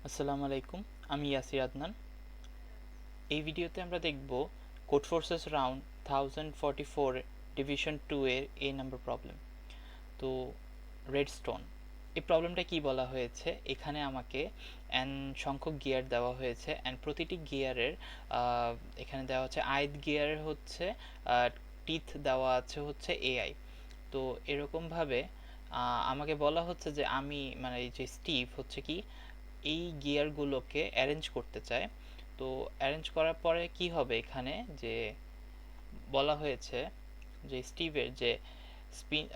আসসালামু আলাইকুম, আমি ইয়াসির আদনান। এই ভিডিওতে আমরা দেখব কোড ফোর্সেস রাউন্ড 1044 ডিভিশন 2 এর এ নাম্বার প্রবলেম। তো রেডস্টোন, এই প্রবলেমটা কি বলা হয়েছে, এখানে আমাকে এন সংখ্যক গিয়ার দেওয়া হয়েছে অ্যান্ড প্রতিটি গিয়ারের এখানে দেওয়া হচ্ছে আইথ গিয়ারের হচ্ছে টিথ দেওয়া আছে হচ্ছে এআই। তো এরকমভাবে আমাকে বলা হচ্ছে যে আমি মানে এই যে স্টিভ হচ্ছে কি এই গিয়ারগুলোকে অ্যারেঞ্জ করতে চায়। তো অ্যারেঞ্জ করার পরে কি হবে, এখানে যে বলা হয়েছে যে স্টিভের যে স্পিন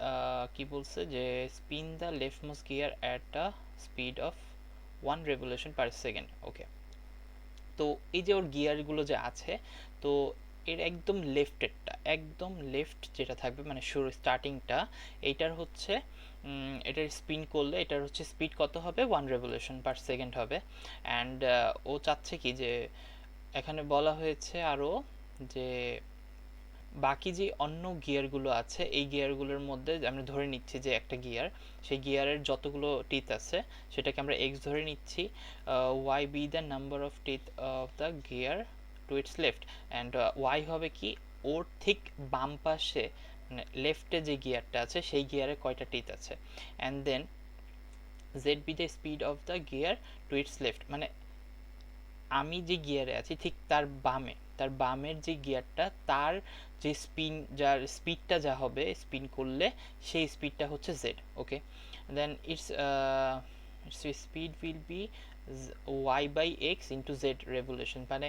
কি বলছে যে spin the leftmost gear at the speed of 1 revolution per second। Okay, তো এই যে ওর গিয়ারগুলো যে আছে, তো এর একদম লেফটেরটা, একদম লেফট যেটা থাকবে মানে শুরু স্টার্টিংটা, এইটার হচ্ছে এটার স্পিন করলে এটার হচ্ছে স্পিড কত হবে, 1 revolution per second হবে। অ্যান্ড ও চাচ্ছে কি যে এখানে বলা হয়েছে আরও যে বাকি যে অন্য গিয়ারগুলো আছে এই গিয়ারগুলোর মধ্যে আমরা ধরে নিচ্ছি যে একটা গিয়ার, সেই গিয়ারের যতগুলো টিথ আছে সেটাকে আমরা এক্স ধরে নিচ্ছি। Y be the number of teeth of the gear to its left, and Y হবে কি ওর ঠিক বাম পাশে মানে লেফটে যে গিয়ারটা আছে সেই গিয়ারে কয়টা টিথ আছে, and then Z be the speed of the gear to its left, মানে আমি যে গিয়ারে আছি ঠিক তার বামে, তার বামের যে গিয়ারটা তার যে যার স্পিডটা যা হবে স্পিন করলে সেই স্পিডটা হচ্ছে Z. Okay, then its speed will be Y by x into Z revolution, মানে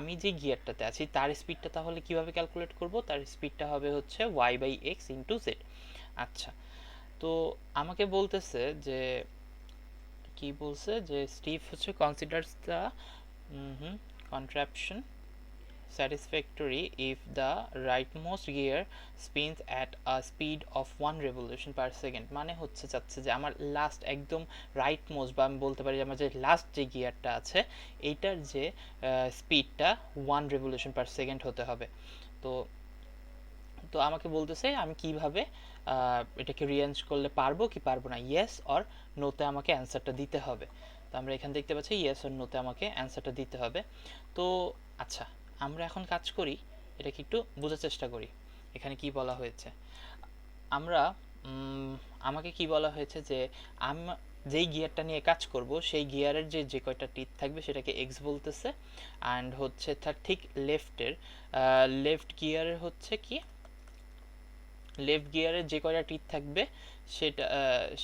আমি যে গিয়ারটাতে আছি তার স্পিডটা তাহলে কিভাবে ক্যালকুলেট করব, তার স্পিডটা হবে হচ্ছে Y by x into Z. আচ্ছা, তো আমাকে বলতেছে যে কি বলছে যে স্টিভ হচ্ছে কনসিডারস the contraption satisfactory if the rightmost gear spins at a speed of 1 revolution per second, মানে হচ্ছে চাচ্ছে যে আমার লাস্ট একদম রাইট মোস্ট বা আমি বলতে পারি যে আমার যে লাস্ট যে গিয়ারটা আছে এইটার যে স্পিডটা 1 revolution per second হতে হবে। তো তো আমাকে বলতেছে আমি কিভাবে এটাকে রিঅ্যারেঞ্জ করলে পারবো কি পারবো না, ইয়েস অর নোতে আমাকে অ্যান্সারটা দিতে হবে। তো আমরা এখানে দেখতে পাচ্ছি ইয়েস অর নোতে আমাকে অ্যান্সারটা দিতে হবে। তো আচ্ছা, আমরা এখন কাজ করি, এটাকে একটু বোঝার চেষ্টা করি এখানে কি বলা হয়েছে। আমরা আমাকে কি বলা হয়েছে যে যেই গিয়ারটা নিয়ে কাজ করব সেই গিয়ারের যে কয়টা টিথ থাকবে সেটাকে এক্স বলতেছে, অ্যান্ড হচ্ছে তার ঠিক লেফট গিয়ারের হচ্ছে কি লেফট গিয়ারে যে কয়টা টিথ থাকবে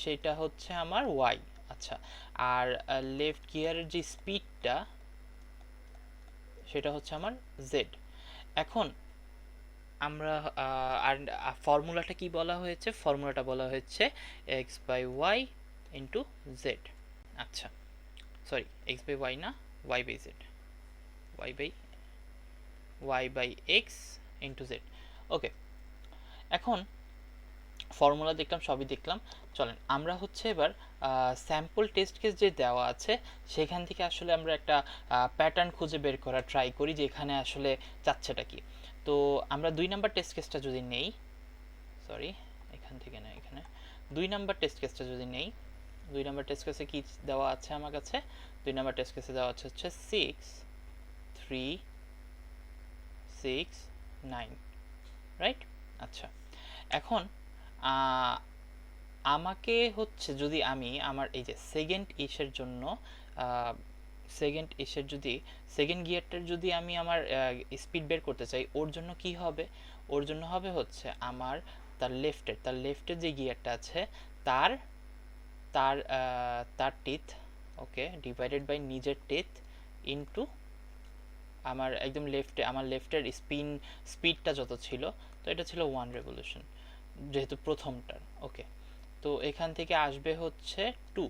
সেটা হচ্ছে আমার ওয়াই। আচ্ছা, আর লেফট গিয়ারের যে স্পিডটা সেটা হচ্ছে আমার জেড। এখন আমরা আর ফর্মুলাটা কি বলা হয়েছে, ফর্মুলাটা বলা হয়েছে x by y into Z. আচ্ছা, সরি, এক্স বাই ওয়াই না, y by z, y by x into z. Okay, এখন ফর্মুলা দেখলাম, সবই দেখলাম, চলেন আমরা হচ্ছে এবার স্যাম্পল টেস্ট কেস যে দেওয়া আছে সেখান থেকে আসলে আমরা একটা প্যাটার্ন খুঁজে বের করা ট্রাই করি যে এখানে আসলে চাচ্ছেটা কি। তো আমরা 2 নাম্বার টেস্ট কেসটা যদি নেই, সরি এখান থেকে না, এখানে 2 নাম্বার টেস্ট কেসটা যদি নেই, 2 নাম্বার টেস্ট কেসে কি দেওয়া আছে আমার কাছে, 2 নাম্বার টেস্ট কেসে দেওয়া আছে হচ্ছে 6 3 6 9, রাইট? আচ্ছা, এখন আমাকে হচ্ছে যদি আমি আমার এই যে সেকেন্ড গিয়ারটার যদি আমি আমার স্পিড বের করতে চাই, ওর জন্য কি হবে, ওর জন্য হবে হচ্ছে আমার তার লেফটের যে গিয়ারটা আছে তার তার তার টিথ, ওকে, ডিভাইডেড বাই নিজের টিথ ইনটু আমার একদম আমার লেফটের স্পিডটা যত ছিল, তো এটা ছিল 1 revolution যেহেতু প্রথমটার। ওকে, তো এখান থেকে আসবে হচ্ছে 2,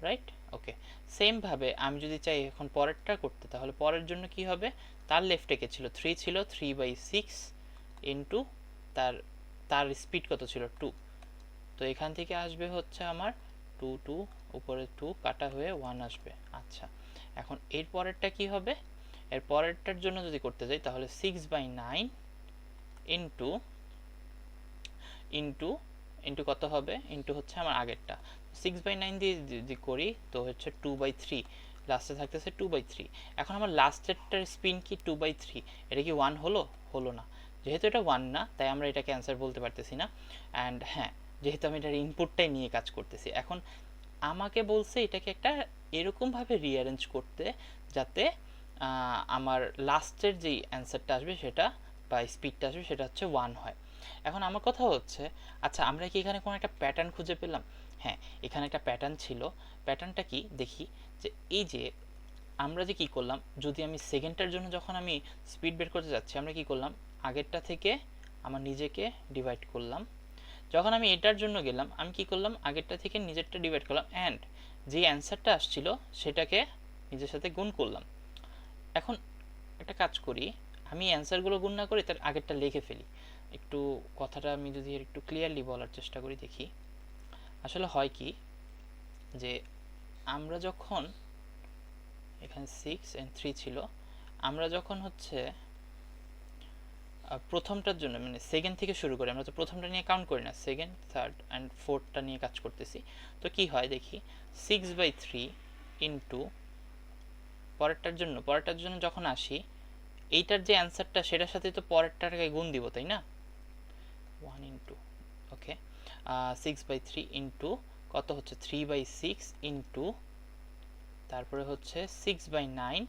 রাইট? ওকে, সেমভাবে আমি যদি চাই এখন পরেরটা করতে, তাহলে পরের জন্য কি হবে, তার লেফটে কে ছিল 3, ছিল 3/6 ইন্টু তার তার স্পিড কত ছিল 2, তো এখান থেকে আসবে হচ্ছে আমার 2 2, উপরে 2 কাটা হয়ে 1 আসবে। আচ্ছা, এখন এর পরেরটা কি হবে, এর পরেরটার জন্য যদি করতে যাই তাহলে 6/9 ইন্টু ইন্টু ইন্টু কত হবে, ইন্টু হচ্ছে আমার আগেরটা, 6/9 দিয়ে যদি করি তো হচ্ছে 2/3, লাস্টে থাকতেছে 2/3। এখন আমার লাস্টেরটার স্পিন কি 2/3, এটা কি 1 হলো? হলো না। যেহেতু এটা 1 না, তাই আমরা এটাকে অ্যান্সার বলতে পারতেছি না। অ্যান্ড হ্যাঁ, যেহেতু আমি এটার ইনপুটটাই নিয়ে কাজ করতেছি, এখন আমাকে বলছে এটাকে একটা এরকমভাবে রিঅ্যারেঞ্জ করতে যাতে আমার লাস্টের যেই অ্যান্সারটা আসবে সেটা বা স্পিডটা আসবে সেটা হচ্ছে 1 হয়। এখন আমার কথা হচ্ছে, আচ্ছা আমরা কি এখানে কোনো একটা প্যাটার্ন খুঁজে পেলাম? হ্যাঁ, এখানে একটা প্যাটার্ন ছিল। প্যাটার্নটা কি দেখি, যে এই যে আমরা যে কি করলাম, যদি আমি সেকেন্ডটার জন্য যখন আমি স্পিড বের করতে যাচ্ছি, আমরা কি করলাম, আগেরটা থেকে আমার নিজেকে ডিভাইড করলাম। যখন আমি এটার জন্য গেলাম, আমি কি করলাম, আগেরটা থেকে নিজেরটা ডিভাইড করলাম, অ্যান্ড যে অ্যান্সারটা আসছিল সেটাকে নিজের সাথে গুণ করলাম। এখন একটা কাজ করি, আমি অ্যান্সারগুলো গুণ না করে তার আগেরটা লিখে ফেলি। একটু কথাটা আমি যদি একটু ক্লিয়ারলি বলার চেষ্টা করি, দেখি আসলে হয় কি, যে আমরা যখন এখানে 6 and 3 ছিল, আমরা যখন হচ্ছে প্রথমটার জন্য মানে সেকেন্ড থেকে শুরু করি, আমরা তো প্রথমটা নিয়ে কাউন্ট করি না, সেকেন্ড, থার্ড অ্যান্ড ফোর্থটা নিয়ে কাজ করতেছি। তো কি হয় দেখি, 6/3 ইন্টু পরেরটার জন্য যখন আসি, এইটার যে অ্যান্সারটা সেটার সাথে তো পরেরটাকে গুণ দিব, তাই না? 1 ইন্টু, ওকে, 6/3 ইন্টু কত হচ্ছে 3/6 ইন্টু তারপরে হচ্ছে 6/9,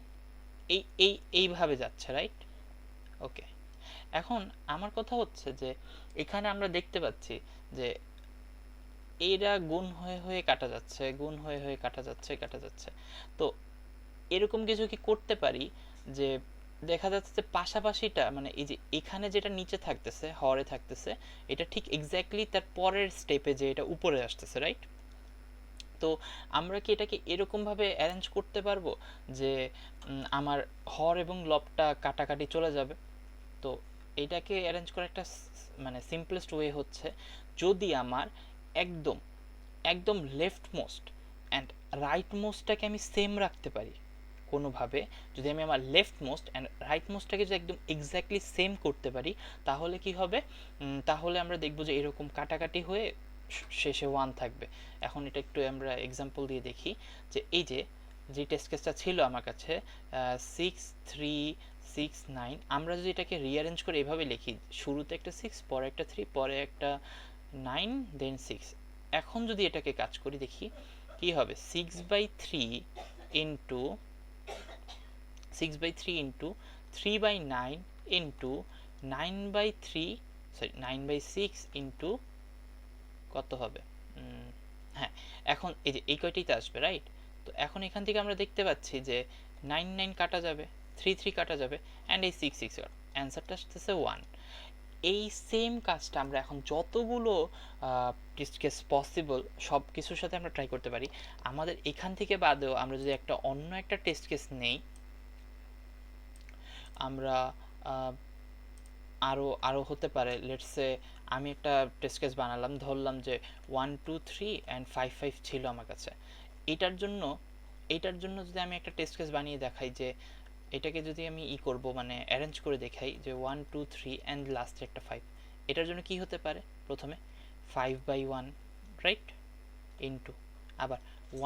এইভাবে যাচ্ছে, রাইট? ওকে, এখন আমার কথা হচ্ছে যে এখানে আমরা দেখতে পাচ্ছি যে এরা গুণ হয়ে হয়ে কাটা যাচ্ছে, গুণ হয়ে হয়ে কাটা যাচ্ছে। তো এরকম কিছু কি করতে পারি যে দেখা যাচ্ছে যে পাশাপাশিটা, মানে এই যে এখানে যেটা নিচে থাকতেছে, হরে থাকতেছে, এটা ঠিক এক্স্যাক্টলি তার পরের স্টেপে যে এটা উপরে আসতেছে, রাইট? তো আমরা কি এটাকে এরকমভাবে অ্যারেঞ্জ করতে পারবো যে আমার হর এবং লবটা কাটাকাটি চলে যাবে? তো এটাকে অ্যারেঞ্জ করার একটা মানে সিম্পলেস্ট ওয়ে হচ্ছে, যদি আমার একদম একদম লেফট মোস্ট অ্যান্ড রাইট মোস্টটাকে আমি সেম রাখতে পারি কোনোভাবে, যদি আমি আমার লেফট মোস্ট অ্যান্ড রাইট মোস্টটাকে যদি একদম এক্স্যাক্টলি সেম করতে পারি, তাহলে কি হবে, তাহলে আমরা দেখব যে এরকম কাটাকাটি হয়ে শেষে 1 থাকবে। এখন এটা একটু আমরা এক্সাম্পল দিয়ে দেখি, যে এই যে যে টেস্ট কেসটা ছিল আমার কাছে 6, 3, 6, 9, আমরা যদি এটাকে রিঅ্যারেঞ্জ করে এভাবে লিখি, শুরুতে একটা 6, পরে একটা 3, পরে একটা 9, দেন 6, এখন যদি এটাকে কাজ করি দেখি কি হবে, 6/3 ইন্টু 3/9 ইন্টু 9/3, সরি 9/6 ইন্টু কত হবে, হ্যাঁ, এখন এই যে এই কয়টিতে আসবে, রাইট? তো এখন এখান থেকে আমরা দেখতে পাচ্ছি যে 9 কাটা যাবে, 3 কাটা যাবে, অ্যান্ড এই 6 অ্যান্সারটা আসতেছে 1। এই সেম কাজটা আমরা এখন যতগুলো টেস্ট কেস পসিবল সব কিছুর সাথে আমরা ট্রাই করতে পারি। আমাদের এখান থেকে বাদেও আমরা যদি একটা অন্য একটা টেস্ট কেস নেই, আমরা আরও আরও হতে পারে, লেটসে আমি একটা টেস্ট কেস বানালাম, ধরলাম যে 1, 2, 3 অ্যান্ড 5, 5 ছিল আমার কাছে। এটার জন্য যদি আমি একটা টেস্ট কেস বানিয়ে দেখাই, যে এটাকে যদি আমি করব মানে অ্যারেঞ্জ করে দেখাই যে 1, 2, 3 অ্যান্ড লাস্টে একটা 5, এটার জন্য কি হতে পারে, প্রথমে 5/1, রাইট, ইন্টু আবার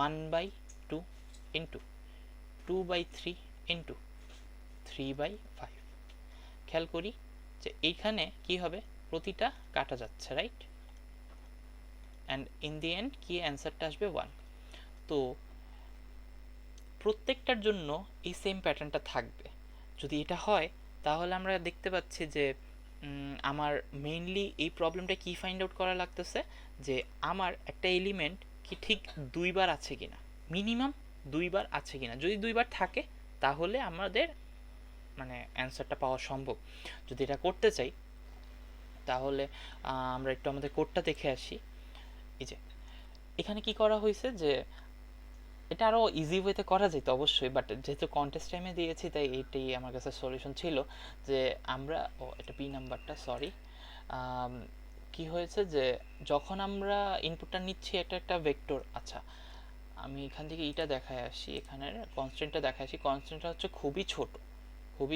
1/2 ইন্টু 2/3 ইন্টু 3/5। খেয়াল করি যে এইখানে কি হবে, প্রতিটা কাটা যাচ্ছে, right? And in the end কি অ্যান্সারটা আসবে 1। তো প্রত্যেকটার জন্য এই সেম প্যাটার্নটা থাকবে। যদি এটা হয় তাহলে আমরা দেখতে পাচ্ছি যে আমার মেইনলি এই প্রবলেমটা কি ফাইন্ড আউট করা লাগতেছে, যে আমার একটা এলিমেন্ট কি ঠিক দুইবার আছে কিনা, মিনিমাম দুইবার আছে কিনা। যদি দুইবার থাকে তাহলে আমাদের মানে অ্যান্সারটা পাওয়া সম্ভব। যদি এটা করতে চাই তাহলে আমরা একটু আমাদের কোডটা দেখে আসি। এই যে এখানে কি করা হয়েছে, যে এটা আরও ইজি ওয়েতে করা যেত অবশ্যই, বাট যেহেতু কন্টেস্ট টাইমে দিয়েছি তাই এইটাই আমার কাছে সলিউশন ছিল। যে আমরা এটা বি নাম্বারটা, সরি, কি হয়েছে যে যখন আমরা ইনপুটটা নিচ্ছি, এটা একটা ভেক্টর। আচ্ছা, আমি এখান থেকে এইটা দেখায় আসি, এখানের কনস্ট্যান্টটা দেখায় আসি। কনস্ট্যান্টটা হচ্ছে খুবই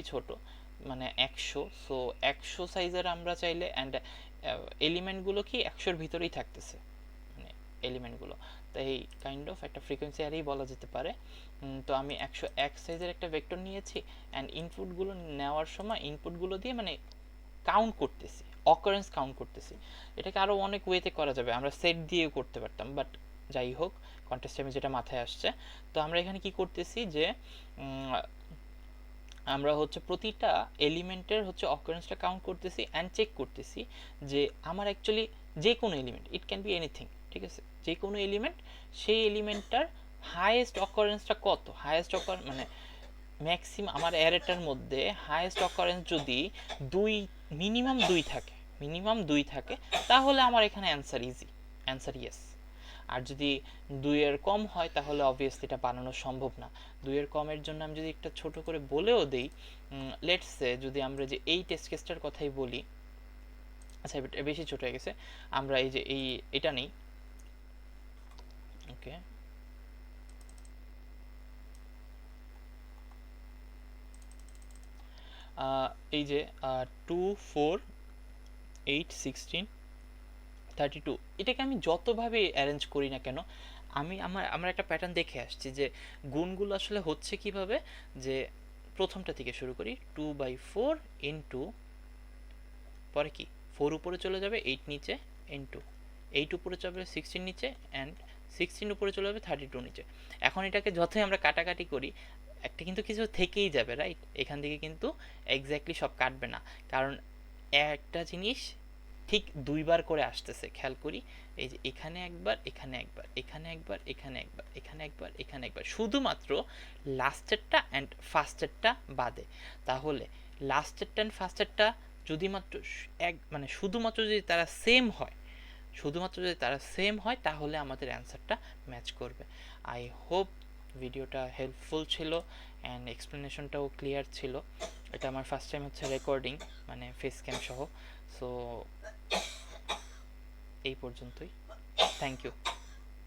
ছোট, মানে 100। সো 100 সাইজের আমরা চাইলে, অ্যান্ড এলিমেন্টগুলো কি 100-র ভিতরেই থাকতেছে, মানে এলিমেন্টগুলো। তো এই কাইন্ড অফ একটা ফ্রিকোয়েন্সি অ্যারেই বলা যেতে পারে। তো আমি 101 সাইজের একটা ভেক্টর নিয়েছি অ্যান্ড ইনপুটগুলো নেওয়ার সময় ইনপুটগুলো দিয়ে মানে কাউন্ট করতেছি, অকারেন্স কাউন্ট করতেছি। এটাকে আরও অনেক ওয়েতে করা যাবে, আমরা সেট দিয়েও করতে পারতাম, বাট যাই হোক কন্টেস্টে আমি যেটা মাথায় আসছে। তো আমরা এখানে কি করতেছি যে আমরা হচ্ছে প্রতিটা এলিমেন্টের হচ্ছে অকারেন্সটা কাউন্ট করতেছি অ্যান্ড চেক করতেছি যে আমার অ্যাকচুয়ালি যে কোনো element, it can be anything, ঠিক আছে, যে কোনো এলিমেন্ট, সেই এলিমেন্টটার হাইয়েস্ট অকারেন্সটা কত, হাইয়েস্ট মানে ম্যাক্সিমাম আমার অ্যারেটার মধ্যে হাইয়েস্ট অকারেন্স যদি মিনিমাম দুই থাকে তাহলে আমার এখানে অ্যান্সার ইজি, অ্যান্সার ইয়েস। আর যদি দুইয়ের কম হয় তাহলে অবভিয়াসলি এটা বানানো সম্ভব না। দুইয়ের কমের জন্য আমি যদি একটা ছোট করে বলেও দিই, লেটস সে যদি আমরা যে এই টেস্ট কেসটার কথাই বলি, আচ্ছা এটা বেশি ছোট হয়ে গেছে, আমরা এই যে এটা নেই, ওকে, এই যে 2 4 8 16 32, এটাকে আমি যতভাবে অ্যারেঞ্জ করি না কেন, আমার একটা প্যাটার্ন দেখে আসছি যে গুণগুলো আসলে হচ্ছে কিভাবে, যে প্রথমটা থেকে শুরু করি 2/4 ইন্টু, পরে কি 4 উপরে চলে যাবে, 8 নিচে, ইন্টু 8 উপরে চলে যাবে 16 নিচে, অ্যান্ড 16 উপরে চলে যাবে 32 নিচে। এখন এটাকে যতই আমরা কাটাকাটি করি একটা কিন্তু কিছু থেকেই যাবে, রাইট? এখান থেকে কিন্তু এক্স্যাক্টলি সব কাটবে না, কারণ একটা জিনিস ঠিক দুইবার করে আসতেছে, খেয়াল করি, এই যে এখানে একবার, এখানে একবার, এখানে একবার, এখানে একবার, এখানে একবার, এখানে একবার, শুধুমাত্র লাস্টেরটা অ্যান্ড ফার্স্টেরটা বাদে। তাহলে লাস্টেরটা অ্যান্ড ফার্স্টেরটা যদি মাত্র মানে শুধুমাত্র যদি তারা সেম হয় তাহলে আমাদের অ্যান্সারটা ম্যাচ করবে। আই হোপ ভিডিওটা হেল্পফুল ছিল অ্যান্ড এক্সপ্লেনেশনটাও ক্লিয়ার ছিল। এটা আমার ফার্স্ট টাইম হচ্ছে রেকর্ডিং, মানে ফেস ক্যাম সহ। সো এই পর্যন্তই, থ্যাংক ইউ।